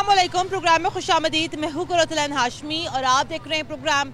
अस्सलामुअलैकुम। प्रोग्राम में खुशामदीद। मैं हूं कुरतुल हाशमी और आप देख रहे हैं प्रोग्राम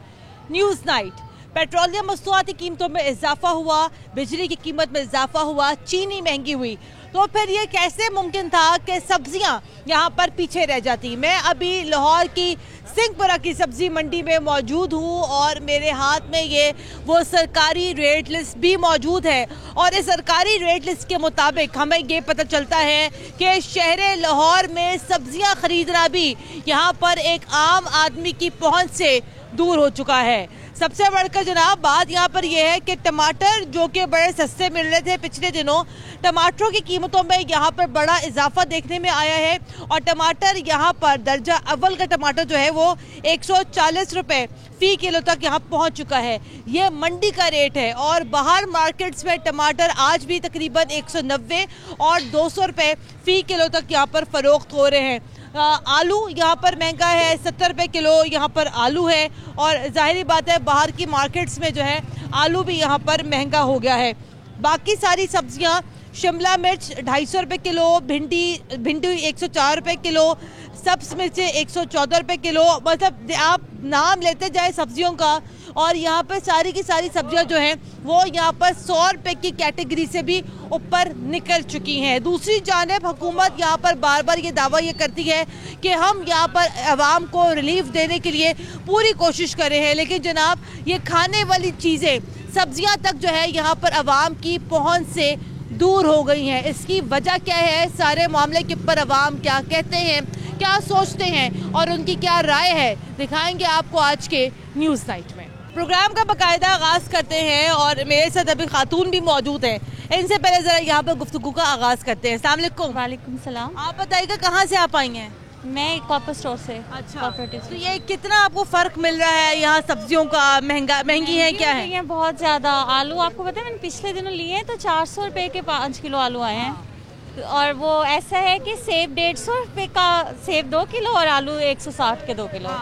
न्यूज़ नाइट। पेट्रोलियम मसनूआत की कीमतों में इजाफा हुआ, बिजली की कीमत में इजाफा हुआ, चीनी महंगी हुई, तो फिर ये कैसे मुमकिन था कि सब्जियां यहाँ पर पीछे रह जाती। मैं अभी लाहौर की सिंहपुरा की सब्जी मंडी में मौजूद हूँ और मेरे हाथ में ये वो सरकारी रेट लिस्ट भी मौजूद है और इस सरकारी रेट लिस्ट के मुताबिक हमें ये पता चलता है कि शहर लाहौर में सब्जियां खरीदना भी यहाँ पर एक आम आदमी की पहुँच से दूर हो चुका है। सबसे बढ़कर जनाब बात यहाँ पर यह है कि टमाटर जो कि बड़े सस्ते मिल रहे थे पिछले दिनों, टमाटरों की कीमतों में यहाँ पर बड़ा इजाफा देखने में आया है और टमाटर यहाँ पर दर्जा अव्वल का टमाटर जो है वो 140 रुपये फी किलो तक यहाँ पहुँच चुका है। ये मंडी का रेट है और बाहर मार्केट्स में टमाटर आज भी तकरीबन 190 और 200 रुपये फी किलो तक यहाँ पर फरोख्त हो रहे हैं। आलू यहाँ पर महंगा है, 70 रुपये किलो यहाँ पर आलू है और जाहिर बात है बाहर की मार्केट्स में जो है आलू भी यहाँ पर महंगा हो गया है। बाकी सारी सब्जियाँ शिमला मिर्च 250 रुपये किलो, भिंडी 104 रुपये किलो, सब्ज मिर्चें 114 रुपये किलो, मतलब आप नाम लेते जाए सब्जियों का और यहाँ पर सारी की सारी सब्जियाँ जो हैं वो यहाँ पर 100 रुपये की कैटेगरी से भी ऊपर निकल चुकी हैं। दूसरी जानिब हुकूमत यहाँ पर बार बार ये दावा ये करती है कि हम यहाँ पर आवाम को रिलीफ देने के लिए पूरी कोशिश कर रहे हैं, लेकिन जनाब ये खाने वाली चीज़ें सब्जियाँ तक जो है यहाँ पर आवाम की पहुँच से दूर हो गई हैं। इसकी वजह क्या है, सारे मामले के ऊपर आवाम क्या कहते हैं, क्या सोचते हैं और उनकी क्या राय है, दिखाएंगे आपको आज के न्यूज़ नाइट में। प्रोग्राम का बाकायदा आगाज़ करते हैं और मेरे साथ अभी खातून भी मौजूद हैं। इनसे पहले ज़रा यहाँ पर गुफ्तगू का आगाज़ करते हैं। अस्सलाम वालेकुम। वालेकुम सलाम। आप बताइएगा कहाँ से आप आई हैं? मैं कॉपर स्टोर से। अच्छा, तो ये कितना आपको फ़र्क मिल रहा है यहाँ सब्जियों का? महंगी है क्या है? बहुत ज़्यादा। आलू आपको पता है मैंने पिछले दिनों लिए हैं तो 400 रुपये के 5 किलो आलू आए हैं और वो ऐसा है कि सेब 150 रुपये का सेब 2 किलो और आलू 160 के 2 किलो।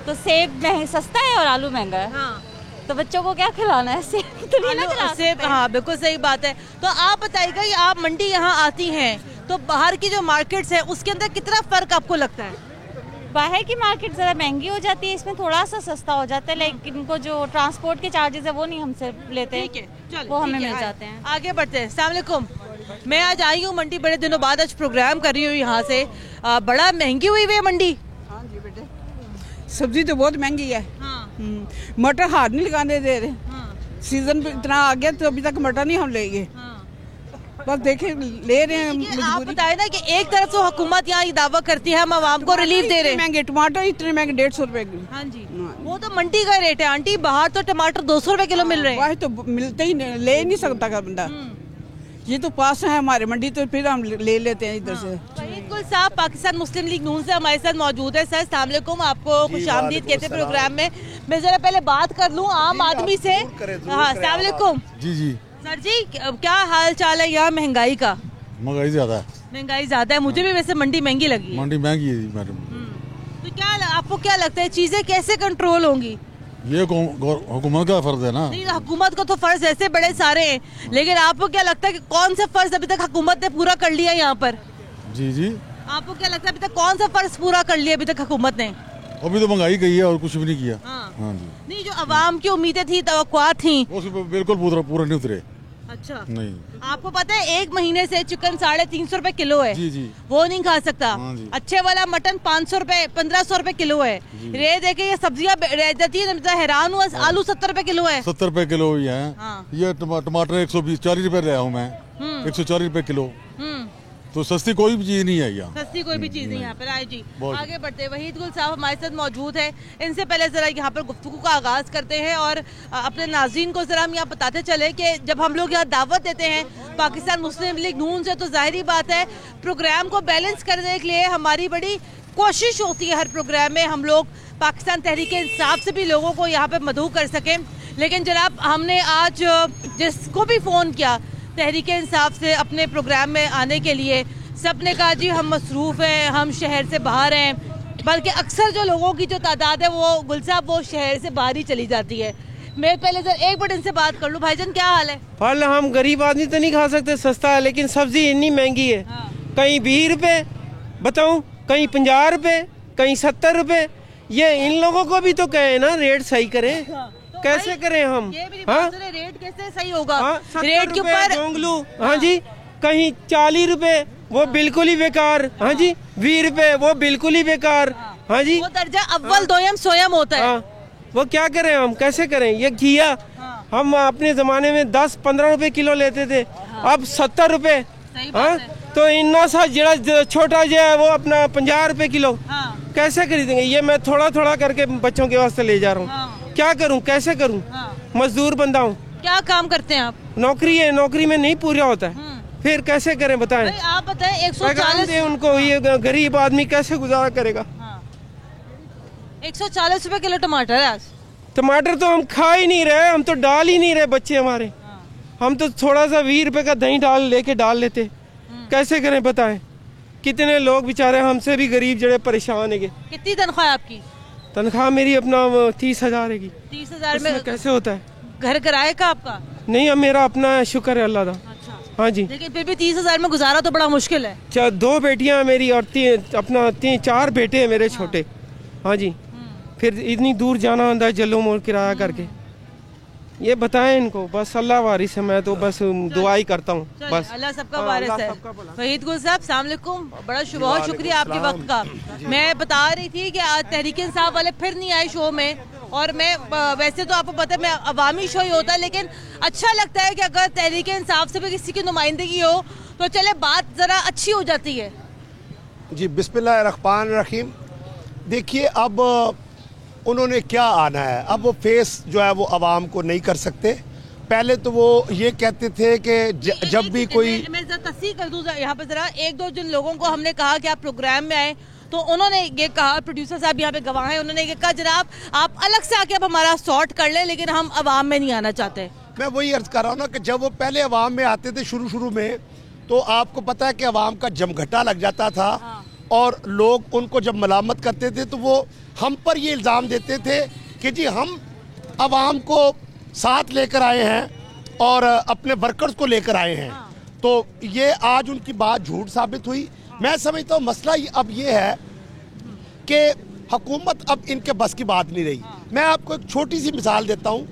तो सेब सस्ता है और आलू महंगा है। तो बच्चों को क्या खिलाना है? सेब तो नहीं ना खिला सकते। हाँ बिल्कुल सही बात है। तो आप बताइएगा ये आप मंडी यहाँ आती हैं तो बाहर की जो मार्केट्स है उसके अंदर कितना फर्क आपको लगता है? बाहर की मार्केट ज़रा महंगी हो जाती है, इसमें थोड़ा सा सस्ता हो जाता है, लेकिन इनको जो ट्रांसपोर्ट के चार्जेस है वो नहीं हमसे लेते हैं, वो हमें मिल जाते हैं। आगे बढ़ते हैं। अस्सलाम वालेकुम। मैं आज आई हूँ मंडी, बड़े दिनों बाद आज प्रोग्राम कर रही हूँ यहाँ से। बड़ा महंगी हुई है मंडी। हाँ जी बेटे, सब्जी तो बहुत महंगी है। हाँ। मटर हाथ नहीं लगाने दे रहे। हाँ। सीजन इतना आ गया तो अभी तक मटर नहीं हम लेंगे। हाँ। बस देखे ले रहे हैं। आप बताए ना कि एक तरफ तो हुकूमत यहाँ ये दावा करती है हम आवाम को रिलीफ दे रहे हैं। महंगे टमाटर इतने महंगे 150 रुपए किलो। हाँ जी, वो तो मंडी का रेट है आंटी। बाहर तो टमाटर 200 रुपए किलो मिल रहे हैं। वही तो मिलते ही नहीं, ले नहीं सकता का बंदा। ये तो पास है हमारे मंडी, तो फिर हम ले लेते हैं इधर से। बिल्कुल साहब, पाकिस्तान मुस्लिम लीग नून से हमारे साथ मौजूद है। सर अस्सलाम वालेकुम, आपको खुशामदीद कहते हैं प्रोग्राम में। मैं जरा पहले बात कर लूँ आम आदमी से। हाँ अस्सलाम वालेकुम। जी जी सर जी, क्या हाल चाल है यहाँ महंगाई का? महंगाई ज्यादा है। महंगाई ज्यादा है, मुझे भी वैसे मंडी महंगी लगी है। मंडी महंगी है मैडम। तो क्या आपको क्या लगता है चीजें कैसे कंट्रोल होंगी? ये हुकूमत का फर्ज है ना। नहीं, हुकूमत का तो फर्ज ऐसे बड़े सारे हैं, लेकिन आपको क्या लगता है कि कौन सा फर्ज अभी तक हुकूमत ने पूरा कर लिया यहाँ पर? जी जी, आपको क्या लगता है अभी तक कौन सा फर्ज पूरा कर लिया अभी तक हुकूमत ने? अभी तो महंगाई गई है और कुछ भी नहीं किया। हाँ जी। नहीं, जो अवाम की उम्मीदें थी, तवक्कुआत थी, वो बिल्कुल पूरा नहीं उतरे। अच्छा नहीं। आपको पता है 1 महीने से चिकन 350 रुपए किलो है। जी जी, वो नहीं खा सकता। हाँ जी। अच्छे वाला मटन 500 रुपए 1500 रुपए किलो है। रे देखे ये सब्जियां रह जाती है, मैं हैरान हुआ। आलू 70 रुपए किलो है। 70 रुपए किलो ही है। हाँ। ये टमाटर 140 रुपए ले आऊँ मैं, 140 रुपए किलो। तो सस्ती कोई भी चीज नहीं है यहाँ। सस्ती कोई भी चीज नहीं यहाँ पर। आए जी, आगे बढ़ते हैं। वहीद गुल साहब हमारे साथ मौजूद है। इनसे पहले जरा यहाँ पर गुफ्तगू का आगाज करते हैं और अपने नाज़रीन को जरा हम यहाँ बताते चले कि जब हम लोग यहाँ दावत देते हैं पाकिस्तान मुस्लिम लीग नून से, तो जाहिर बात है प्रोग्राम को बैलेंस करने के लिए हमारी बड़ी कोशिश होती है हर प्रोग्राम में हम लोग पाकिस्तान तहरीक इंसाफ से भी लोगों को यहाँ पर मदऊ कर सकें। लेकिन जनाब हमने आज जिसको भी फ़ोन किया तहरीक इंसाफ से अपने प्रोग्राम में आने के लिए, सब ने कहा जी हम मसरूफ़ हैं, हम शहर से बाहर हैं। बल्कि अक्सर जो लोगों की जो तादाद है वो गुल साहब वो शहर से बाहर ही चली जाती है। मैं पहले सर एक मिनट इनसे बात कर लूँ। भाईजान क्या हाल है? फल हम गरीब आदमी तो नहीं खा सकते, सस्ता है, लेकिन सब्जी इतनी महंगी है। कहीं 20 रुपए, बताऊँ कहीं 50 रुपए, कहीं 70 रुपए। ये इन लोगों को भी तो कहे ना रेट सही करें। तो कैसे करें हम? ये मेरी बात सुने, रेट कैसे सही होगा? रेट के ऊपर जोंगलू, हाँ जी, कहीं 40 रुपए, वो बिल्कुल ही बेकार। हाँ जी, 20 रुपए, वो बिल्कुल ही बेकार। हाँ जी, वो दर्जा अव्वल दोयम सोयम होता है। वो क्या करें हम, कैसे करें? ये घिया हम अपने जमाने में 10-15 रुपए किलो लेते थे, अब 70 रुपए। हाँ, तो इन्ना सा जरा छोटा जो है वो अपना 50 रुपए किलो। कैसे खरीदेंगे? ये मैं थोड़ा थोड़ा करके बच्चों के वास्ते ले जा रहा हूँ। क्या करूँ, कैसे करूँ? मजदूर बंदा हूँ। क्या काम करते हैं आप? नौकरी है, नौकरी में नहीं पूरा होता है, फिर कैसे करें बताएं? आप बताएं, 140 उनको, ये गरीब आदमी कैसे गुजारा करेगा? 140 रुपए किलो टमाटर है आज। टमाटर तो हम खा ही नहीं रहे, हम तो डाल ही नहीं रहे बच्चे हमारे। हम तो थोड़ा सा 20 रुपए का दही डाल लेते। कैसे करें बताएं? कितने लोग बेचारे हमसे भी गरीब जड़े परेशान है। कितनी तनख्वाह है आपकी? तनख्वाह मेरी अपना 30,000 है। 30,000 में कैसे होता है? घर किराए का आपका? नहीं, अब मेरा अपना है, शुक्र है अल्लाह का। अच्छा। हाँ जी, लेकिन फिर भी 30,000 में गुजारा तो बड़ा मुश्किल है। 2 बेटियां मेरी और 4 बेटे हैं मेरे छोटे। हाँ जी, फिर इतनी दूर जाना होता है जल्लो मोड़ किराया करके। ये बताएं इनको, बस अल्लाह वारिस है, मैं तो बस दुआ ही करता हूँ। बस अल्लाह सबका वारिस है। वहीद गुल साहब, अस्सलाम वालेकुम, बड़ा बहुत शुक्रिया आपके वक्त का। मैं बता रही थी कि आज तहरीक इंसाफ वाले फिर नहीं आए शो में, और मैं वैसे तो आपको पता है मैं अवामी शो ही होता है, लेकिन अच्छा लगता है कि अगर तहरीक इंसाफ से भी किसी की नुमाइंदगी हो तो चले बात ज़रा अच्छी हो जाती है। जी, बिस्मिल्लाहिर्रहमानिर्रहीम। देखिए, अब उन्होंने क्या आना है, अब वो फेस जो है वो आवाम को नहीं कर सकते। पहले तो वो ये कहते थे कि जब भी कोई, मैं तस्दीक कर दूं यहाँ पे जरा, 1-2 जिन लोगों को हमने कहा कि आप प्रोग्राम में आए तो उन्होंने ये कहा, प्रोड्यूसर साहब यहाँ पे गवाह हैं, उन्होंने ये कहा जनाब आप अलग से आके अब हमारा सॉर्ट कर ले, लेकिन हम अवाम में नहीं आना चाहते। मैं वही अर्ज कर रहा हूँ ना कि जब वो पहले अवाम में आते थे शुरू में, तो आपको पता है कि अवाम का जमघटा लग जाता था। और लोग उनको जब मलामत करते थे तो वो हम पर ये इल्ज़ाम देते थे कि जी हम अवाम को साथ लेकर आए हैं और अपने वर्कर्स को लेकर आए हैं। तो ये आज उनकी बात झूठ साबित हुई। मैं समझता हूँ मसला अब ये है कि हुकूमत अब इनके बस की बात नहीं रही। मैं आपको एक छोटी सी मिसाल देता हूँ।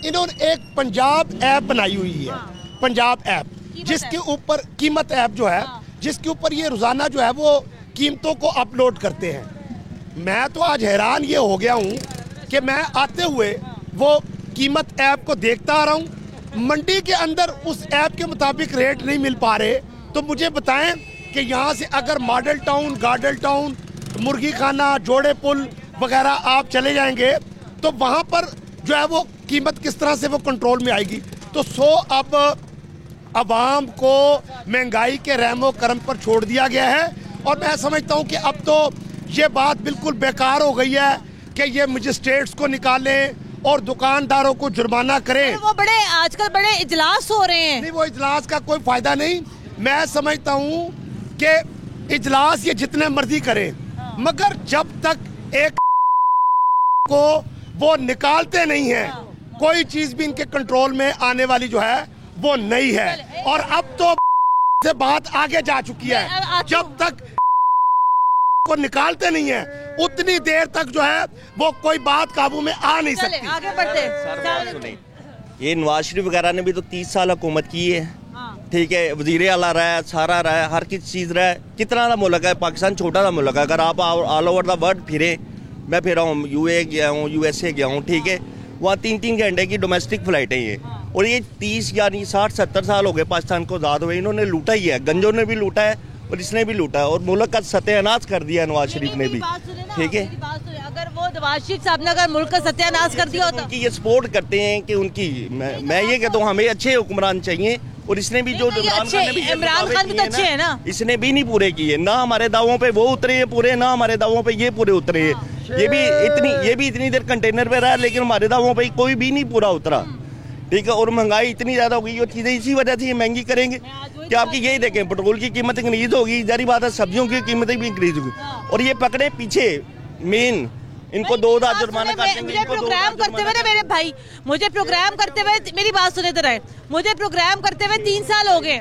इन्होंने एक पंजाब ऐप बनाई हुई है, पंजाब ऐप, जिसके ऊपर कीमत ऐप जो है, जिसके ऊपर ये रोज़ाना जो है वो कीमतों को अपलोड करते हैं। मैं तो आज हैरान ये हो गया हूँ कि मैं आते हुए वो कीमत ऐप को देखता आ रहा हूँ, मंडी के अंदर उस ऐप के मुताबिक रेट नहीं मिल पा रहे। तो मुझे बताएं कि यहाँ से अगर मॉडल टाउन, गार्डल टाउन, मुर्गी खाना, जोड़े पुल वगैरह आप चले जाएंगे तो वहाँ पर जो है वो कीमत किस तरह से वो कंट्रोल में आएगी। तो अब अवाम को महंगाई के रहमो करम पर छोड़ दिया गया है। और मैं समझता हूँ कि अब तो ये बात बिल्कुल बेकार हो गई है कि ये मजिस्ट्रेट्स को निकालें और दुकानदारों को जुर्माना करें। वो बड़े आजकल बड़े इजलास हो रहे हैं। नहीं, वो इजलास का कोई फायदा नहीं। मैं समझता हूँ कि इजलास ये जितने मर्जी करें, मगर जब तक एक को वो निकालते नहीं हैं, कोई चीज भी इनके कंट्रोल में आने वाली जो है वो नहीं है। और अब तो से बात आगे जा चुकी है। जब तक को निकालते नहीं है उतनी देर तक जो है वो कोई बात काबू में आ नहीं सकती। आगे बढ़ते। ये नवाज शरीफ वगैरह ने भी तो 30 साल हुकूमत की है, ठीक है, वजीर आला रहा है, सारा रहा है, हर किस चीज़ रहा है। कितना सा मुल्क है पाकिस्तान, छोटा सा मुल्क है। अगर आप ऑल ओवर द वर्ल्ड फिरे, मैं फिरा हूँ, यूए गया हूँ, यूएसए गया हूँ, ठीक है, वहाँ 3-3 घंटे की डोमेस्टिक फ़्लाइटें ये। और ये 30 यानी 60-70 साल हो गए पाकिस्तान को आज़ाद हुए, इन्होंने लूटा ही है। गंजों ने भी लूटा है और इसने भी लूटा है, और मुल्क का सत्यानाश कर दिया नवाज शरीफ ने भी, ठीक है। अगर वो नवाज शरीफ साहब ने अगर मुल्क का सत्यानाश कर दिया होता, उनकी ये सपोर्ट करते हैं कि उनकी, मैं ये कहता हूँ हमें अच्छे हुक्मरान चाहिए। और इसने भी जो इमरान खान भी तो अच्छे हैं ना, इसने भी नहीं पूरे किए ना। हमारे दावों पे वो उतरे हैं पूरे, ना हमारे दावों पे ये पूरे उतरे हैं। ये भी इतनी देर कंटेनर पे रहा, लेकिन हमारे दावों पे कोई भी नहीं पूरा उतरा, ठीक है। और महंगाई इतनी ज़्यादा हो गई, और चीज़ें इसी वजह से ये महंगी करेंगे कि आपकी यही देखें, पेट्रोल की कीमत इंक्रीज होगी, जारी बात है, सब्जियों की कीमतें भी इंक्रीज होगी। और ये पकड़े पीछे मेन, इनको 2000 जुर्माना काटेंगे। मुझे प्रोग्राम करते हुए ना मेरे भाई, मुझे प्रोग्राम करते हुए, मेरी बात सुने तो रहे, मुझे प्रोग्राम करते हुए 3 साल हो गए।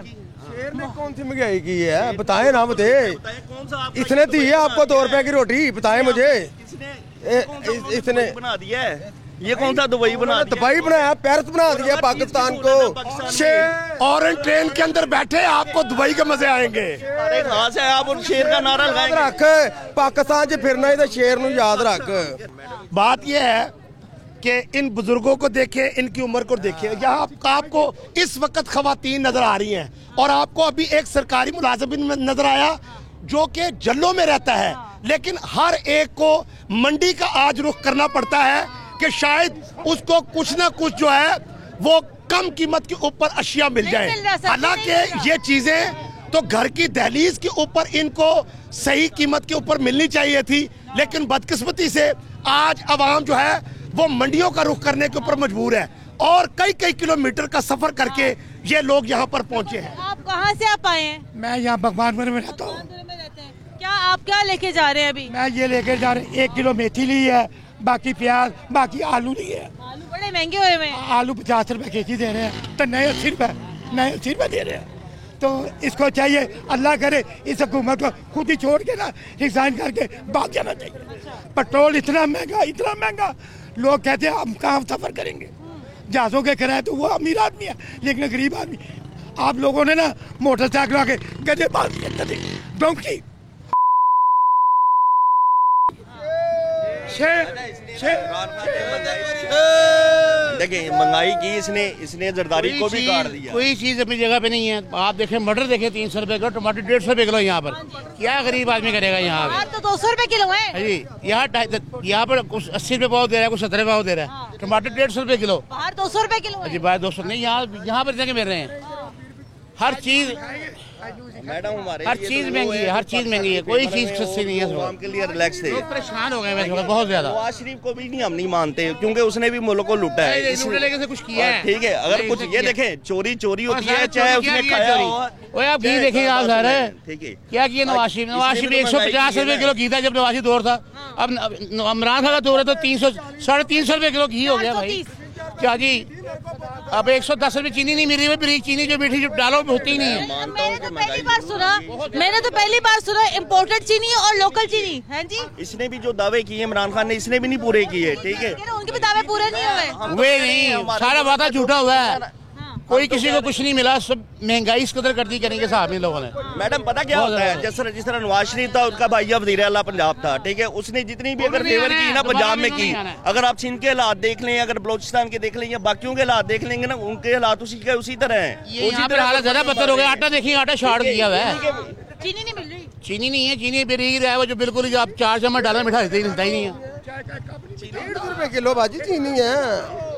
शेर ने कौन सी महंगाई की है, बताएं ना मुझे। इसने दी है आपको 2 रुपए की रोटी, बताएं मुझे। इसने बना दिया है, ये कौन सा दुबई बना दिया? दुबई बनाया, पेरिस बना दिया पाकिस्तान को। शेर ऑरेंज ट्रेन के अंदर बैठे आपको दुबई के मजे आएंगे। अरे कहाँ से आप उन शेर का नारा लगाएंगे? रख पाकिस्तान च फिरना ही तो शेर नू याद रख। बात यह है कि इन बुजुर्गों को देखें, इनकी उम्र को देखें। यहाँ आपको इस वक्त खवातीन नजर आ रही हैं और आपको अभी एक सरकारी मुलाजिम नजर आया जो कि जल्लों में रहता है, लेकिन हर एक को मंडी का आज रुख करना पड़ता है कि शायद उसको कुछ ना कुछ जो है वो कम कीमत के ऊपर अशिया मिल जाए। हालांकि ये चीजें तो घर की दहलीज के ऊपर इनको सही कीमत के ऊपर मिलनी चाहिए थी, लेकिन बदकिस्मती से आज अवाम जो है वो मंडियों का रुख करने के ऊपर मजबूर है और कई कई किलोमीटर का सफर करके ये लोग यहाँ पर पहुँचे हैं। आप कहाँ से आप आए हैं? मैं यहाँ भगवानपुर में रहता हूँ। क्या आप क्या लेके जा रहे हैं अभी? मैं ये लेके जा रहा हूँ, 1 किलो मेथी ली है, बाकी प्याज, बाकी आलू ली है। आलू बड़े महंगे हुए हैं। आलू 50 रुपए केजी दे रहे हैं, तो नए 80 रुपए दे रहे हैं। तो इसको चाहिए अल्लाह करे इस हुकूमत को खुद ही छोड़ के ना रिजाइन करके भाग जाना चाहिए। पेट्रोल इतना महंगा, लोग कहते हैं हम कहाँ सफर करेंगे। जहाजों के किराए तो वो अमीर आदमी है, लेकिन गरीब आदमी। आप लोगों ने ना मोटरसाइकिल आके गधे बांध दिए, गधे डोंकी। देखिए महंगाई की इसने जरदारी को भी काट दिया। कोई चीज अपनी जगह पे नहीं है। आप देखें मटर देखें 300 रुपए किलो, टमाटर 150 रुपए किलो। यहाँ पर क्या गरीब आदमी करेगा? यहाँ पे तो 200 रुपए किलो है जी। यहाँ पर कुछ 80 रुपए भाव दे रहा है, कुछ 70 भाव दे रहा है। टमाटर 150 रुपए किलो, बाहर 200 रुपए किलो जी। बाहर 200 नहीं, यहाँ पर देखे मिल रहे हैं। हर चीज मैडम हमारे हर चीज महंगी है, हर चीज महंगी है, कोई चीज सस्ती नहीं है। आवाम के लिए रिलैक्स थे, परेशान हो गए मैं थोड़ा बहुत ज्यादा। नवाज शरीफ को भी नहीं हम नहीं मानते, क्योंकि उसने भी मुल्क को लूटा है। से कुछ किया है, ठीक है। अगर कुछ ये देखें चोरी होती है, चाहे उसने खाया हो। आप घी देखें आप सर, ठीक है। क्या किया नवाज शरीफ 150 रुपए किलो घी था जब नवाज दौर था। अब इमरान खान का दौर है तो 300 350 रुपए किलो घी हो गया भाई। क्या जी, अब 110 रुपए चीनी नहीं मिल रही है, ब्रीक चीनी जो मीठी जो डालो होती ही नहीं है। मैंने तो पहली बार सुना इम्पोर्टेड चीनी और लोकल चीनी है जी। इसने भी जो दावे किए इमरान खान ने, इसने भी नहीं पूरे किए। ठीक है, उनके भी दावे पूरे नहीं हुए। नहीं, सारा वादा झूठा हुआ है। कोई किसी को कुछ नहीं मिला, सब महंगाई इस कदर कर दी करेंगे साहब इन लोगों ने। मैडम पता क्या होता है, जिस तरह नवाज शरीफ था, उनका भाई वज़ीर आला पंजाब था। ठीक है, उसने जितनी भी अगर फेवर की ना पंजाब में की, अगर आप सिंध के हालात देख लें, अगर बलोचिस्तान के देख लें या बाकियों के हालात देख लेंगे ना, उनके हालात उसी तरह है। यहाँ पर हालत ज्यादा बदतर हो गया। आटा देखिए, आटा शॉर्ट किया हुआ है। चीनी नहीं मिल रही, चीनी नहीं है, चीनी बेरीग रहा है वो जो बिल्कुल ही आप 4 चम्मच डाला मिठा मिलता ही नहीं है। 150 रुपए किलो बाजी चीनी है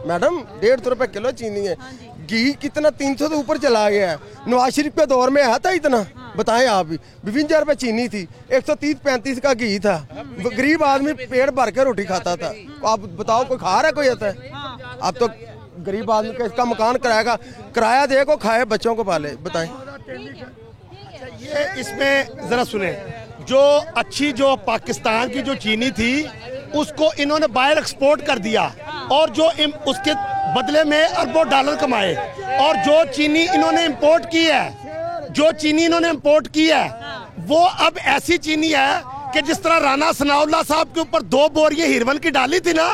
मैडम, 150 रुपए किलो चीनी है। घी कितना 300 से ऊपर चला गया है। नवाज शरीफ के दौर में आया था इतना, बताएं आप भी। 52 रुपए चीनी थी, 130-35 का घी था। गरीब आदमी पेट भर के रोटी खाता था। आप बताओ कोई खा रहा है? कोई आता है? अब तो गरीब आदमी का इसका मकान किराया दे को खाए, बच्चों को पाले। बताएं ये इसमें जरा सुने, जो पाकिस्तान की जो चीनी थी उसको इन्होंने बाहर एक्सपोर्ट कर दिया और जो उसके बदले में अरबों डॉलर कमाए। और जो चीनी इन्होंने इंपोर्ट की है वो अब ऐसी चीनी है कि जिस तरह राणा सनाउल्लाह साहब के ऊपर 2 बोरियां हीरवन की डाली थी ना,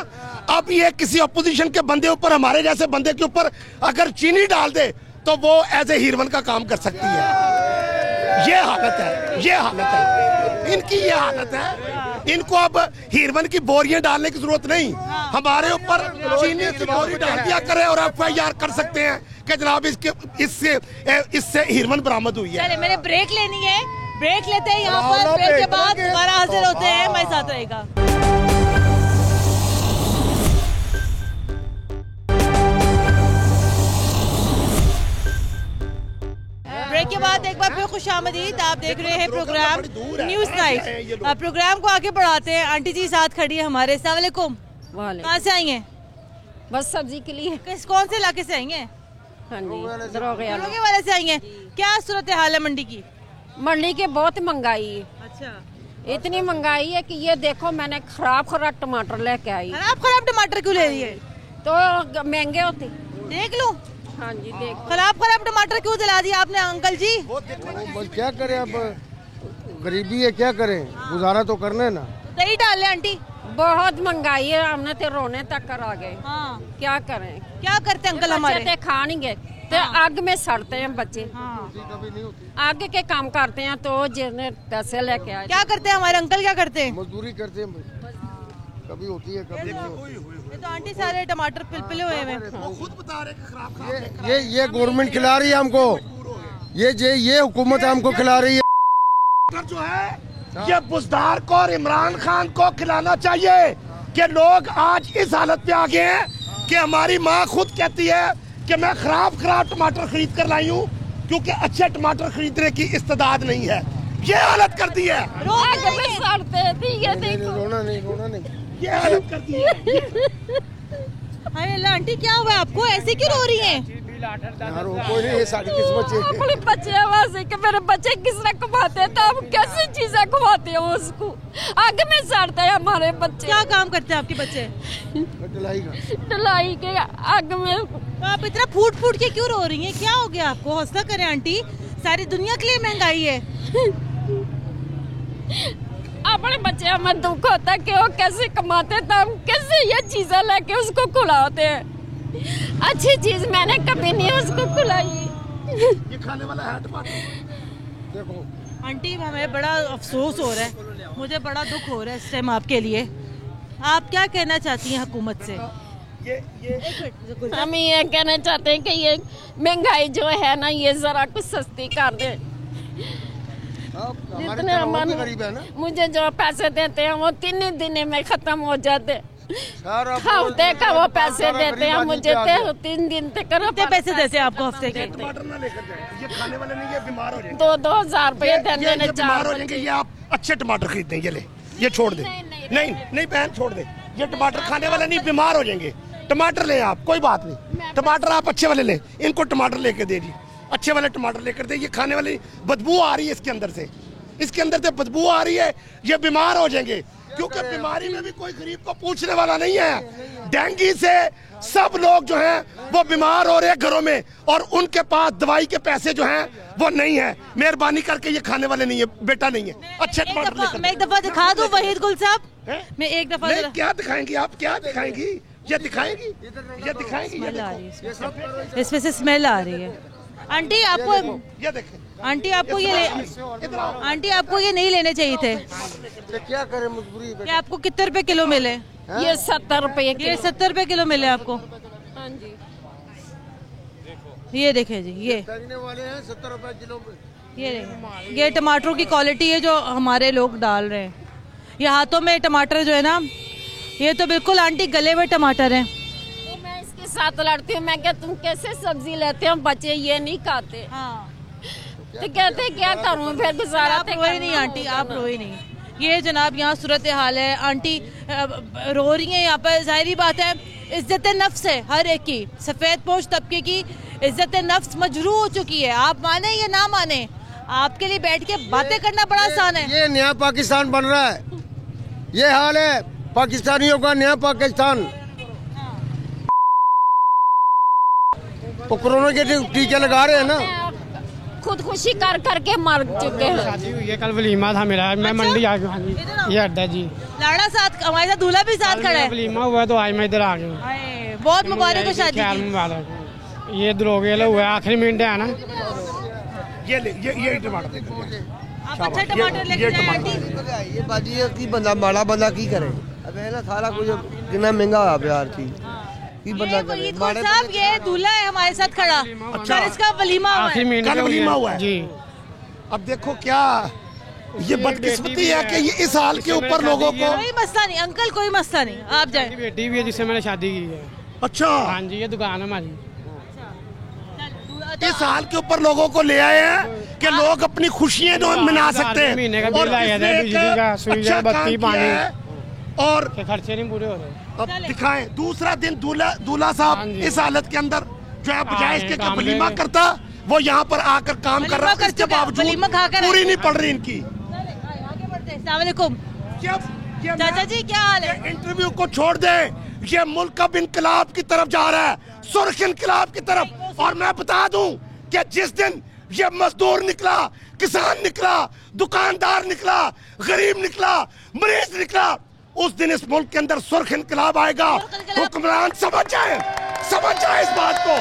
अब ये किसी अपोजिशन के बंदे ऊपर, हमारे जैसे बंदे के ऊपर अगर चीनी डाल दे तो वो एज ए हीरवन का काम कर सकती है। ये हालत है इनकी, ये हालत है। इनको अब हीरवन की बोरियां डालने की जरूरत नहीं, हमारे ऊपर चीनी की बोरी डाल दिया करे और FIR कर सकते हैं कि जनाब इससे हीरवन बरामद हुई है। चले मैंने ब्रेक लेनी है, ब्रेक लेते हैं यहाँ पर। ब्रेक के बाद दोबारा हाजिर होते हैं, हमारे साथ रहेगा। ब्रेक के बाद एक बार फिर खुशामदीद। आप देख रहे हैं प्रोग्राम न्यूज नाइट। प्रोग्राम को आगे बढ़ाते हैं। आंटी जी साथ खड़ी है हमारे। अस्सलाम वालेकुम। कहाँ से आई हैं? बस सब्जी के लिए। कौन से इलाके से आई हैं? हाँ जी, दरोगे वाले से आई हैं। क्या सूरत हाल है मंडी की? मंडी के बहुत महंगाई है। अच्छा, इतनी महंगाई है कि ये देखो, मैंने खराब टमाटर लेके आई। खराब टमाटर क्यों ले रही है? तो महंगे होते। देख लो, हाँ जी देखो। खराब खराब टमाटर क्यों दिला दिया आपने अंकल जी? बस क्या करें, अब गरीबी है, क्या करें, गुजारा तो करना है ना। दही डाल ले आंटी। बहुत महंगाई है, हमने तो रोने तक कर आ गए। हाँ। क्या करें, क्या करते अंकल हमारे? बच्चे खा नहीं गए तो आग में सड़ते हैं बच्चे। हाँ। आगे के काम करते हैं तो जिन्हें पैसे लेके आए। क्या करते हैं हमारे अंकल, क्या करते हैं? मजदूरी करते हैं, कभी होती है कभी नहीं होती। ये तो आंटी सारे टमाटर पिलपिले हुए हैं। खुद बता रहे कि खराब ये गवर्नमेंट खिला रही है हमको, ये हुकूमत हमको खिला रही है। जो है ये बुजदार को और इमरान खान को खिलाना चाहिए कि लोग आज इस हालत पे आ गए हैं कि हमारी माँ खुद कहती है कि मैं खराब टमाटर खरीद कर लाई हूँ क्योंकि अच्छे टमाटर खरीदने की इस्तेदाद नहीं है। ये हालत कर दी है। रोना नहीं, ये हालत कर दी है। अरे आंटी क्या हुआ आपको, ऐसे क्यों रो रही हैं? कोई नहीं, ये सारी किस्मत है। अपने बच्चे आवाज के मेरे बच्चे किस तरह कमाते हैं, तो हम कैसी चीजें कमाते हैं उसको, आग में सड़ते हैं हमारे बच्चे। क्या काम करते हैं आपके बच्चे? ढलाई के आग में। तो आप इतना फूट फूट के क्यों रो रही हैं, क्या हो गया आपको? हौसला करें आंटी, सारी दुनिया के लिए महंगाई है। अपने बच्चे हमें दुख होता है कि वो कैसे कमाते, तो हम कैसे ये चीजें लेके उसको खिलाते हैं। अच्छी चीज मैंने कभी नहीं उसको खिलाई। ये खाने वाला है टमाटर। देखो आंटी हमें बड़ा अफसोस हो रहा है, मुझे बड़ा दुख हो रहा है इस टाइम आपके लिए। आप क्या कहना चाहती हैं हुकूमत से? हम ये कहना चाहते हैं कि ये महंगाई जो है ना, ये जरा कुछ सस्ती कर दे। जितने मुझे जो पैसे देते हैं वो 3 दिन में खत्म हो जाते। हफ्ते का वो पैसे देते हैं मुझे, 3 दिन तक। कितने पैसे देते हैं आपको हफ्ते के? टमाटर ना लेकर जाए, ये खाने वाले नहीं, ये बीमार हो जाएंगे। 2-2 हजार रुपये देने बीमार हो जाएंगे। ये आप अच्छे टमाटर खरीदते हैं, ये ले, ये छोड़ दे। नहीं बहन छोड़ दे, ये टमाटर खाने वाले नहीं, बीमार हो जाएंगे। टमाटर ले आप, कोई बात नहीं, टमाटर आप अच्छे वाले ले, इनको टमाटर लेके दे दी, अच्छे वाले टमाटर लेकर दे। ये खाने वाले बदबू आ रही है इसके अंदर से बदबू आ रही है, ये बीमार हो जाएंगे क्योंकि बीमारी में भी कोई गरीब को पूछने वाला नहीं है। डेंगू से सब लोग जो हैं वो बीमार हो रहे हैं घरों में, और उनके पास दवाई के पैसे जो हैं वो नहीं है। मेहरबानी करके ये खाने वाले नहीं है, बेटा नहीं है, अच्छे टमाटर। मैं एक दफा दिखा दूं वहीद गुल साहब, मैं एक दफा। क्या दिखाएंगी आप, क्या दिखाएंगी? ये दिखाएंगी, ये दिखाएंगी। इसमें से स्मेल आ रही है। आंटी आपको, ये देखें, आंटी आपको ये नहीं लेने चाहिए थे। क्या करें, मजबूरी है। ये आपको कितने रुपए किलो मिले? ये 70 रुपए। ये 70 रुपए किलो मिले आपको? हाँ जी। ये देखे जी, ये वाले हैं 70 रुपए किलो। ये टमाटरों की क्वालिटी है जो हमारे लोग डाल रहे हैं। ये हाथों में टमाटर जो है ना, ये तो बिल्कुल आंटी गले हुए टमाटर हैं। तो मैं इसके साथ लड़ती हूँ, मैं क्या तुम कैसे सब्जी लेते हो, बच्चे ये नहीं खाते। हाँ। तो कहते क्या करूँ फिर, गुजारा। आप रोई नहीं आंटी, आप रोई नहीं। ये जनाब यहाँ सूरत हाल है। आंटी रो रही हैं यहाँ पर, जाहिर बात है इज्जत नफ्स है हर एक की, सफ़ेद पोश तबके की इज्जत नफ्स मजरू हो चुकी है। आप माने या ना माने, आपके लिए बैठ के बातें करना बड़ा आसान है। ये नया पाकिस्तान बन रहा है, ये हाल है पाकिस्तानियों का, नया पाकिस्तान। तो कोरोना के टीके लगा रहे हैं ना, खुदकुशी कर करके मर चुके हैं। ये कल वलीमा था मेरा, मैं मंडी आ गया। ये अड्डा जी, लाड़ा साथ हमारे साथ, दूल्हा भी साथ खड़ा है। वलीमा हुआ तो आज मैं इधर आ गया। बहुत मुबारक हो शादी की। मुबारक। ये दरोगे लोग हुआ, आखिरी मिनट है ना। ये टमाटर आप अच्छा टमाटर लेके जाए आंटी। ये बाजी की बंदा माड़ा बंदा की करे, अब है ना सारा कुछ कितना महंगा हुआ बिहार की बंदा करे। साहब ये दूल्हा है हमारे साथ खड़ा, अच्छा इसका वलीमा हुआ है। कल वलीमा हुआ है जी। अब देखो क्या ये बदकिस्मती है कि ये इस हाल के ऊपर लोगों को। कोई मसला नहीं अंकल, कोई मसला नहीं, आप जाए। बेटी भी है जिससे मैंने शादी की है। अच्छा हाँ जी, ये दुकान है हमारी। इस हाल के ऊपर लोगों को ले आए हैं कि लोग अपनी खुशियां मना सकते हैं। महीने का बिल आया था, बिजली का, सुई, बत्ती, पानी और खर्चे नहीं पूरे हो रहे। अब दिखाएं दूसरा दिन दूल्हा साहब इस हालत के अंदर जो है बजाय इसके कि वलीमा करता, वो यहाँ पर आकर काम कर रहा है, इसके बावजूद पूरी नहीं पड़ रही इनकी। अस्सलाम वालेकुम चाचा जी, क्या हाल है? इंटरव्यू को छोड़ दे, ये मुल्क अब इनकलाब की तरफ जा रहा है, सुर्ख इनकलाब की तरफ। और मैं बता दूं कि जिस दिन ये मजदूर निकला, किसान निकला, दुकानदार निकला, गरीब निकला, मरीज निकला, उस दिन इस मुल्क के अंदर सुर्ख इनकलाब आएगा। हुक्मरान समझ जाए इस बात को।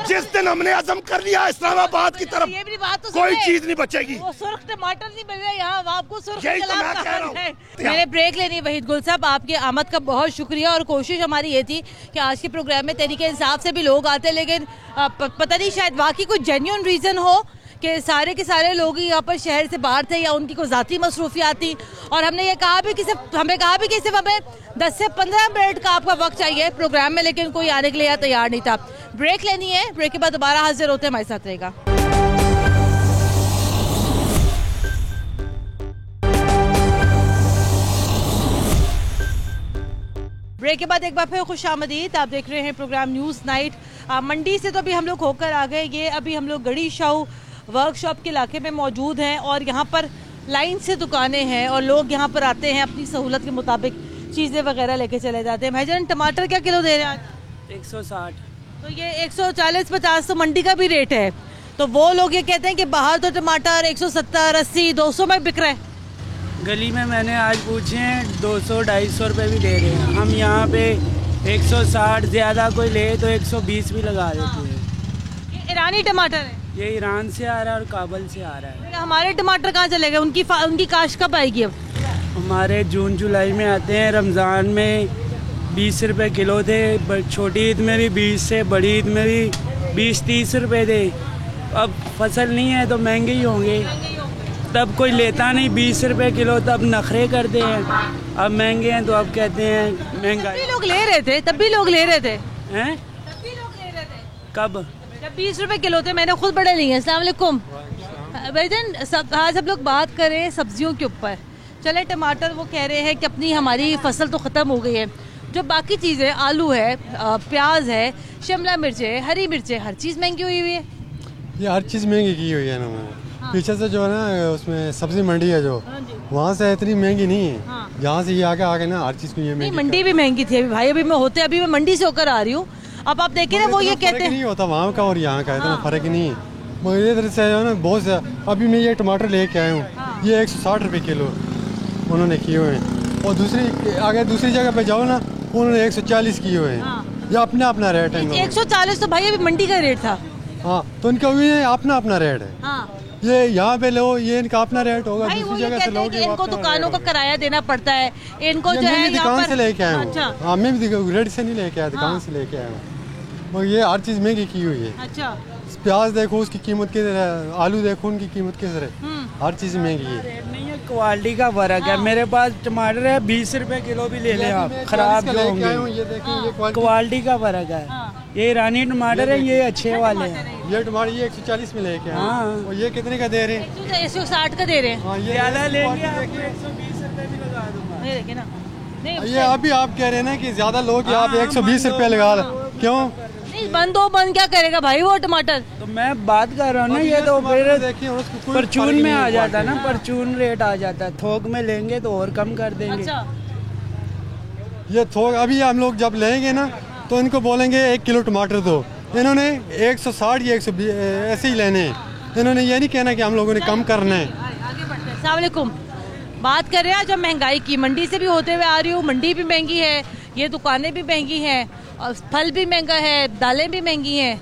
जिस दिन हमने अज़म कर लिया इस्लामाबाद की तरफ, ये भी बात तो कोई चीज नहीं बचेगी। वो सुर्ख टमाटर नहीं मिल रहे यहाँ, आपको सुर्ख यही तो मैं कह रहा हूँ। मैंने ब्रेक लेनी। वहीद गुल साहब, आपकी आमद का बहुत शुक्रिया। और कोशिश हमारी ये थी कि आज के प्रोग्राम में तरीके इंसाफ से भी लोग आते, लेकिन पता नहीं शायद वाकई कोई जेन्युइन रीजन हो कि सारे के सारे लोग यहाँ पर शहर से बाहर थे या उनकी कोई ज़ाती मसरूफियात थी। और हमने ये कहा भी कि सिर्फ हमें 10 से 15 मिनट का आपका वक्त चाहिए प्रोग्राम में, लेकिन कोई आने के लिए तैयार नहीं था। ब्रेक लेनी है, ब्रेक के बाद दोबारा हाजिर होते हैं, हमारे साथ रहेगा। ब्रेक के बाद एक बार फिर खुशामदीद। आप देख रहे हैं प्रोग्राम न्यूज़ नाइट। मंडी से तो अभी हम लोग होकर आ गए, ये अभी हम लोग गढ़ी शाहू वर्कशॉप के इलाके में मौजूद हैं और यहाँ पर लाइन से दुकानें हैं और लोग यहाँ पर आते हैं, अपनी सहूलत के मुताबिक चीज़ें वगैरह लेके चले जाते हैं। भाईजान, टमाटर क्या किलो दे रहे हैं आज? 160। तो ये 140-50 तो मंडी का भी रेट है। तो वो लोग ये कहते हैं कि बाहर तो टमाटर 170, 80, 200 में बिक रहा है। गली में मैंने आज पूछे हैं 200-250 रुपये भी दे रहे हैं। हम यहाँ पे 160, ज़्यादा कोई ले तो 120 भी लगा देते हैं। ये ईरानी टमाटर है? ये ईरान से आ रहा है और काबुल से आ रहा है। हमारे टमाटर कहाँ चले गए? उनकी काश्त कब आएगी? अब हमारे जून जुलाई में आते हैं। रमज़ान में 20 रुपये किलो थे, छोटी ईद में भी 20 से, बड़ी ईद में भी 20-30 रुपये थे। अब फसल नहीं है तो महंगे ही होंगे, तब कोई लेता नहीं 20 रुपये किलो, तब नखरे करते हैं। अब महंगे हैं तो अब कहते हैं महंगाई। लोग ले रहे थे, तब भी लोग ले रहे थे हैं? तब भी लोग ले रहे थे। कब? जब 20 रुपए किलो थे, मैंने खुद बड़े लिए। अस्सलाम वालेकुम भाईजान। आज हम लोग बात करें सब्जियों के ऊपर। चले, टमाटर वो कह रहे हैं कि अपनी हमारी फसल तो ख़त्म हो गई है, जो बाकी चीज़ें आलू है, प्याज है, शिमला मिर्च है, हरी मिर्च है, हर चीज़ महंगी हुई है। ये हर चीज़ महंगी की हुई है ना मैंने। पीछे से जो है ना उसमें सब्जी मंडी है जो, वहाँ से इतनी महंगी नहीं है। जहाँ से ये आगे ना हर चीज़ को ये महंगी। मंडी भी महंगी थी अभी भाई, अभी मैं मंडी से होकर आ रही हूँ। अब आप देखें ना, वो ये कहते हैं नहीं होता वहाँ का और यहाँ का इतना फर्क ही नहीं है। मुझे इधर से ना बहुत से, अभी मैं ये टमाटर लेके आया हूँ, ये 160 रुपये किलो उन्होंने किए हुए हैं। और दूसरी जगह पे जाओ ना, उन्होंने 140 किए हुए हैं। ये अपना रेट है। 140 तो भाई अभी मंडी का रेट था। हाँ, तो इनका भी अपना रेट है। ये यहाँ पे लो, ये इनका अपना रेट होगा। दूसरी जगह से लोगे, इनको दुकानों का किराया देना पड़ता है। इनको जो है दुकान से लेके आया हूँ। अच्छा। हाँ, मैं भी रेट से नहीं लेके आया, दुकान से लेके आया हूँ। मगर ये हर चीज़ महंगी की हुई है। अच्छा। प्याज देखो उसकी कीमत किस तरह, आलू देखो उनकी कीमत किस तरह, हर चीज़ महंगी है। रेट नहीं है, क्वालिटी का फर्क है। मेरे पास टमाटर है 20 रुपए किलो भी ले लें आप, खराब जो होंगे, क्वालिटी का फर्क है। ये ईरानी टमाटर है, ये अच्छे वाले हैं। ये टमाटर ये 140 में लेके आए। और ये कितने का दे रहे हैं? 160 का दे रहे हैं। ज़्यादा लेंगे आपको 120 रुपए भी लगा दूंगा। ये देखिए ना, ये अभी आप कह रहे हैं ना कि ज्यादा लोग, आप 120 रुपए लगा रहे, क्यों? बंद क्या करेगा भाई वो टमाटर? तो मैं बात कर रहा हूँ ना, ये तो फिर परचून में आ जाता है ना, परचून रेट आ जाता है। थोक में लेंगे तो और कम कर देंगे। अच्छा। ये थोक अभी हम लोग जब लेंगे ना तो इनको बोलेंगे 1 किलो टमाटर दो, इन्होंने 160 या 120 ऐसे ही लेने हैं। इन्होंने ये नहीं कहना कि हम लोगों ने कम करना है। अस्सलाम वालेकुम। बात कर रहे हैं जब महंगाई की, मंडी से भी होते हुए आ रही हूँ। मंडी भी महंगी है, ये दुकानें भी महंगी हैं, और फल भी महंगा है, दालें भी महंगी हैं।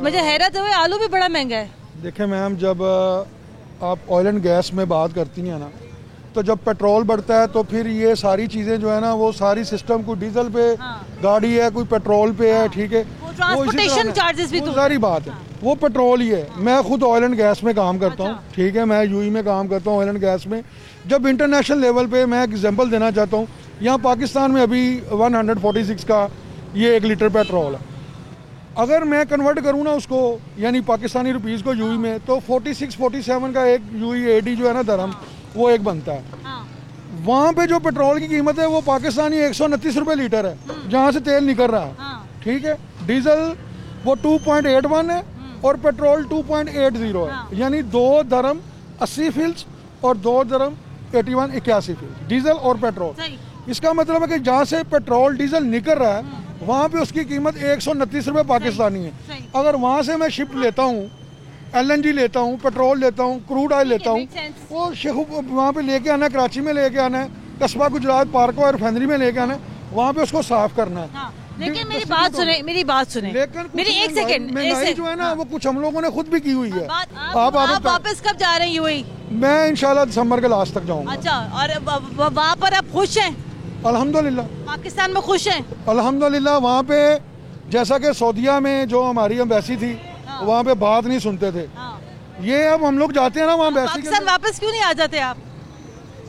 मुझे हैरत है, आलू भी बड़ा महंगा है। देखिए मैम, जब आप ऑयल एंड गैस में बात करती हैं ना, तो जब पेट्रोल बढ़ता है तो फिर ये सारी चीज़ें जो है ना, वो सारी सिस्टम कोई डीजल पे गाड़ी है, कोई पेट्रोल पे है, ठीक है, ट्रांसपोर्टेशन चार्जेस भी तो सारी बात है, वो पेट्रोल ही है। मैं खुद ऑयल एंड गैस में काम करता हूँ, ठीक है, मैं यूएई में काम करता हूँ ऑयल एंड गैस में। जब इंटरनेशनल लेवल पे मैं एग्जांपल देना चाहता हूँ, यहाँ पाकिस्तान में अभी 146 का ये 1 लीटर पेट्रोल है। अगर मैं कन्वर्ट करूँ ना उसको, यानी पाकिस्तानी रुपीज़ को यूएई में, तो 46-47 का एक यूएई एडी जो है ना दरहम, वो एक बनता है। वहाँ पे जो पेट्रोल की कीमत है वो पाकिस्तानी 129 रुपये लीटर है, जहाँ से तेल निकल रहा है, ठीक है। डीजल वो 2.81 है और पेट्रोल 2.80 है, यानी 2 दरम 80 फिल्स और 2 दरम 81 फिल्स, डीजल और पेट्रोल। इसका मतलब है कि जहाँ से पेट्रोल डीजल निकल रहा है वहाँ पे उसकी कीमत 129 रुपये पाकिस्तानी है। अगर वहाँ से मैं शिप लेता हूँ, LNG लेता हूँ, पेट्रोल लेता हूँ, क्रूड ऑयल लेता हूँ, वो वहाँ पे लेके आना है, कराची में लेके आना है, कस्बा गुजरात पार्को और रिफाइनरी में लेके आना है, वहाँ पे उसको साफ करना है। लेकिन मेरी बात सुने, मेरी एक सेकंड, महंगाई जो है ना वो कुछ हम लोगों ने खुद भी की हुई है। आप वापस कब जा रहे हैं यूएई? मैं इंशाल्लाह दिसंबर के लास्ट तक जाऊंगा। अच्छा, और वहाँ पर आप खुश हैं? अल्हम्दुलिल्लाह। पाकिस्तान में खुश हैं? अल्हम्दुलिल्लाह। वहाँ पे जैसा कि सऊदीया में जो हमारी एम्बेसी थी, वहाँ पे बात नहीं सुनते थे। ये अब हम लोग जाते हैं ना वहाँ पाकिस्तान, वापस क्यों नहीं आ जाते आप?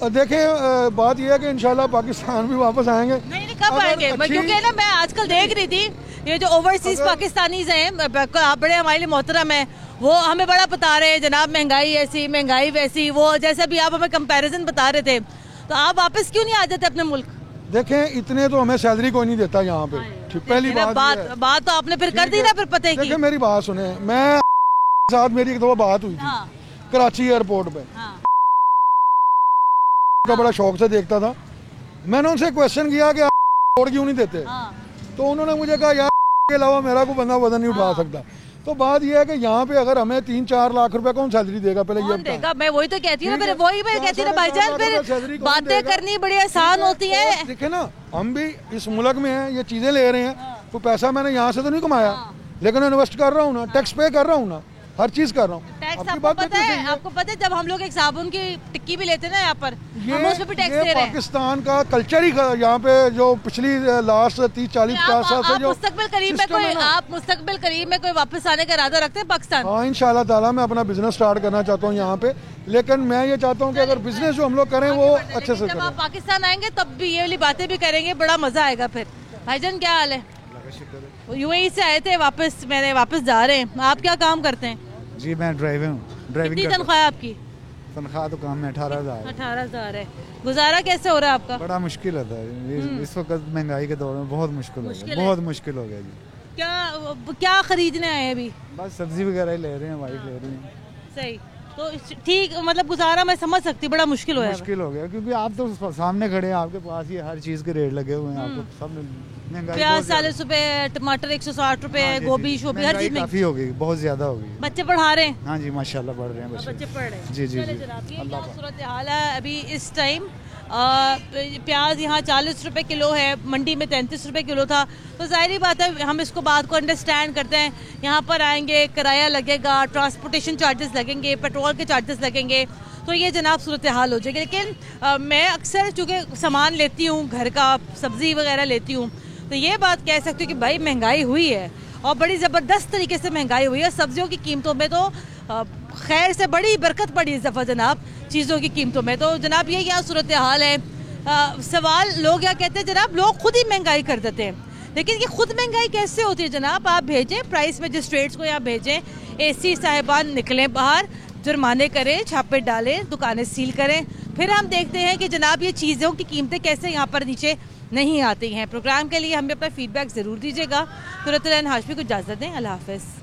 देखिए बात यह है कि इंशाल्लाह पाकिस्तान भी वापस आएंगे। नहीं, कब आएंगे? क्योंकि ना मैं आजकल देख रही थी ये जो ओवरसीज पाकिस्तानीज हैं, आप बड़े हमारे लिए मोहतरम हैं, वो हमें बड़ा बता रहे हैं जनाब महंगाई ऐसी महंगाई वैसी, वो जैसे भी आप हमें कंपैरिजन बता रहे थे, तो आप वापस क्यों नहीं आ जाते अपने मुल्क? देखें इतने तो हमें सैलरी कोई नहीं देता यहाँ पे, पहली बात तो आपने फिर कर दी ना, फिर पता की। मेरी बात सुने, मैं साथ मेरी एक दो बात हुई थी कराची एयरपोर्ट पे, का बड़ा शौक से देखता था। मैंने उनसे क्वेश्चन किया कि आप क्यों नहीं देते, तो उन्होंने मुझे कहा यार के अलावा मेरा कोई बंदा वजन नहीं उठा सकता। तो बात यह है कि यहाँ पे अगर हमें 3-4 लाख रुपए कौन सैलरी देगा? पहले ये देगा। मैं वही तो कहती हूँ, मैं कहती हूँ भाईजान, फिर बातें करनी बड़ी आसान होती है। देखे ना, हम भी इस मुल्क में हैं, ये चीजें ले रहे हैं, तो पैसा मैंने यहाँ से तो नहीं कमाया, लेकिन इन्वेस्ट कर रहा हूँ ना, टैक्स पे कर रहा हूँ ना, हर चीज कर रहा हूँ। टैक्स आपको पता है जब हम लोग एक साबुन की टिक्की भी लेते हैं ना यहाँ पर, हम उसमें भी टैक्स दे रहे हैं। पाकिस्तान का कल्चर ही यहाँ पे जो पिछली लास्ट 30-40-50 साल से जो मुस्तकबिल करीब में कोई वापस आने का इरादा रखते हैं पाकिस्तान? हाँ इंशाल्लाह ताला मैं अपना बिजनेस स्टार्ट करना चाहता हूँ यहाँ पे, लेकिन मैं ये चाहता हूँ कि अगर बिजनेस जो हम लोग करें वो अच्छे से जब आप पाकिस्तान आएंगे तब भी ये वाली बातें भी करेंगे, बड़ा मजा आएगा। फिर भाईजान क्या हाल है? यूएई से आए थे वापस, मैंने वापस जा रहे हैं। आप क्या काम करते हैं? जी मैं ड्राइवर हूँ। कितनी तनख्वाह है आपकी? तनख्वाह तो काम में 18,000। 18,000 है। गुजारा कैसे हो रहा है आपका? बड़ा मुश्किल होता है इस वक्त महंगाई के दौर में, बहुत मुश्किल हो गया, बहुत मुश्किल हो गया जी। क्या खरीदने आए अभी? बस सब्जी वगैरह ले रहे हैं, वाइफ ले रही हैं। सही, तो ठीक, मतलब गुजारा मैं समझ सकती, बड़ा मुश्किल हो गया क्योंकि आप तो सामने खड़े हैं, आपके पास ही हर चीज के रेट लगे हुए हैं, आपको सब महंगाई। प्याज 40 रुपए, टमाटर 160 रुपए, गोभी शोभी हर चीज काफी हो गई, बहुत ज्यादा हो गई। बच्चे पढ़ा रहे हैं? हाँ जी माशाल्लाह पढ़ रहे हैं बच्चे पढ़ रहे हैं। जी जी जी। सूरत हाल है अभी इस टाइम। प्याज यहाँ 40 रुपए किलो है, मंडी में 33 रुपए किलो था, तो जाहिर बात है हम इसको बात को अंडरस्टैंड करते हैं। यहाँ पर आएंगे, किराया लगेगा, ट्रांसपोर्टेशन चार्जेस लगेंगे, पेट्रोल के चार्जेस लगेंगे, तो ये जनाब सूरत हाल हो जाएगी। लेकिन मैं अक्सर चूँकि सामान लेती हूँ घर का, सब्ज़ी वगैरह लेती हूँ, तो ये बात कह सकती हूँ कि भाई महंगाई हुई है और बड़ी ज़बरदस्त तरीके से महंगाई हुई है। सब्जियों की कीमतों में तो खैर से बड़ी बरकत पड़ी इस दफ़ा जनाब, चीज़ों की कीमतों में। तो जनाब ये यहाँ सूरत हाल है। सवाल लोग क्या कहते हैं जनाब, लोग खुद ही महंगाई कर देते हैं, लेकिन ये खुद महंगाई कैसे होती है जनाब? आप भेजें प्राइस मजिस्ट्रेट्स को, यहाँ भेजें, AC साहिबान निकलें बाहर, जुर्माने करें, छापे डालें, दुकानें सील करें, फिर हम देखते हैं कि जनाब ये चीज़ों की कीमतें कैसे यहाँ पर नीचे नहीं आती हैं। प्रोग्राम के लिए हमें अपना फीडबैक ज़रूर दीजिएगा। सूरत हाशमी को इजाज़त दें। अल्लाह हाफ़िज़।